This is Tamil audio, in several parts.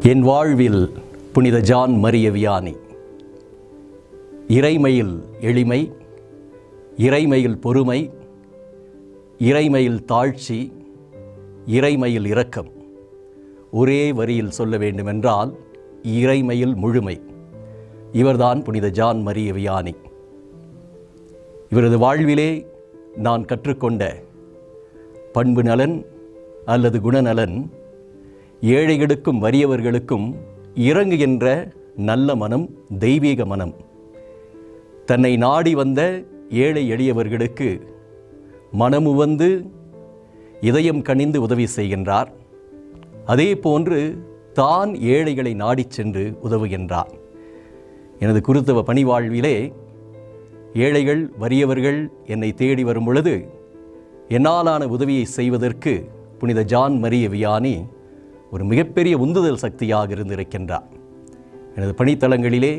என் வாழ்வில் புனித ஜான் மரிய வியானி. இறைமையில் எளிமை, இறைமையில் பொறுமை, இறைமையில் தாழ்ச்சி, இறைமையில் இரக்கம். ஒரே வரியில் சொல்ல வேண்டுமென்றால் இறைமையில் முழுமை. இவர்தான் புனித ஜான் மரிய வியானி. இவரது வாழ்விலே நான் கற்றுக்கொண்ட பண்பு நலன் அல்லது குணநலன், ஏழைகளுக்கும் வறியவர்களுக்கும் இறங்குகின்ற நல்ல மனம், தெய்வீக மனம். தன்னை நாடி வந்த ஏழை எளியவர்களுக்கு மனமுவந்து இதயம் கனிந்து உதவி செய்கின்றார். அதே போன்று தான் ஏழைகளை நாடிச் சென்று உதவுகின்றார். எனது குருத்துவ பணிவாழ்விலே ஏழைகள் வறியவர்கள் என்னை தேடி வரும் பொழுது என்னாலான உதவியை செய்வதற்கு புனித ஜான் மரிய வியானி ஒரு மிகப்பெரிய உந்துதல் சக்தியாக இருந்திருக்கின்றார். எனது பணித்தலங்களிலே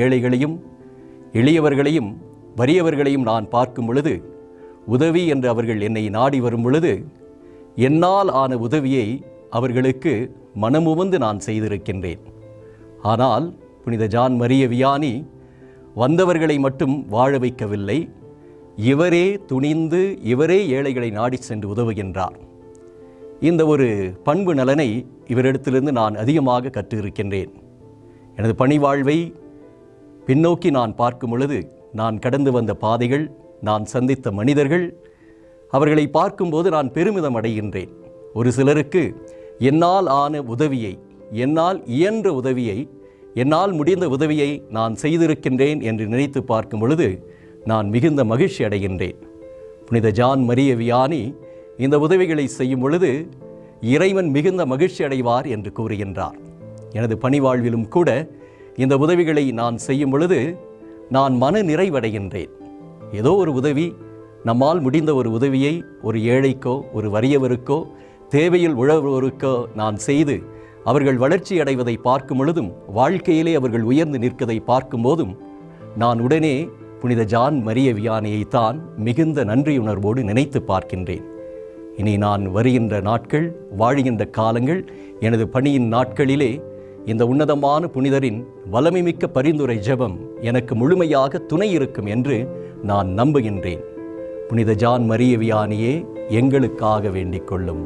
ஏழைகளையும் எளியவர்களையும் வறியவர்களையும் நான் பார்க்கும் பொழுது, உதவி என்று அவர்கள் என்னை நாடி வரும் பொழுது, என்னால் ஆன உதவியை அவர்களுக்கு மனமுவந்து நான் செய்திருக்கின்றேன். ஆனால் புனித ஜான் மரிய வியானி வந்தவர்களை மட்டும் வாழ வைக்கவில்லை. இவரே துணிந்து, இவரே ஏழைகளை நாடி சென்று உதவுகின்றார். இந்த ஒரு பண்பு நலனை இவரிடத்திலிருந்து நான் அதிகமாக கற்றிருக்கின்றேன். எனது பணிவாழ்வை பின்னோக்கி நான் பார்க்கும் பொழுது, நான் கடந்து வந்த பாதைகள், நான் சந்தித்த மனிதர்கள், அவர்களை பார்க்கும்போது நான் பெருமிதம் அடைகின்றேன். ஒரு சிலருக்கு என்னால் ஆன உதவியை, என்னால் இயன்ற உதவியை, என்னால் முடிந்த உதவியை நான் செய்திருக்கின்றேன் என்று நினைத்து பார்க்கும் பொழுது நான் மிகுந்த மகிழ்ச்சி அடைகின்றேன். புனித ஜான் மரிய வியானி இந்த உதவிகளை செய்யும் பொழுது இறைவன் மிகுந்த மகிழ்ச்சி அடைவார் என்று கூறுகின்றார். எனது பணிவாழ்விலும் கூட இந்த உதவிகளை நான் செய்யும் பொழுது நான் மன நிறைவடைகின்றேன். ஏதோ ஒரு உதவி, நம்மால் முடிந்த ஒரு உதவியை ஒரு ஏழைக்கோ ஒரு வறியவருக்கோ தேவையில் உழவுவோருக்கோ நான் செய்து அவர்கள் வளர்ச்சி அடைவதை பார்க்கும் பொழுதும், வாழ்க்கையிலே அவர்கள் உயர்ந்து நிற்கதை பார்க்கும் போதும் நான் உடனே புனித ஜான் மரிய வியானியைத்தான் மிகுந்த நன்றியுணர்வோடு நினைத்து பார்க்கின்றேன். இனி நான் வருகின்ற நாட்கள், வாழுகின்ற காலங்கள், எனது பணியின் நாட்களிலே இந்த உன்னதமான புனிதரின் வல்லமைமிக்க பரிந்துரை ஜெபம் எனக்கு முழுமையாக துணை இருக்கும் என்று நான் நம்புகின்றேன். புனித ஜான் மரிய வியானியே, எங்களுக்காக வேண்டிக் கொள்ளும்.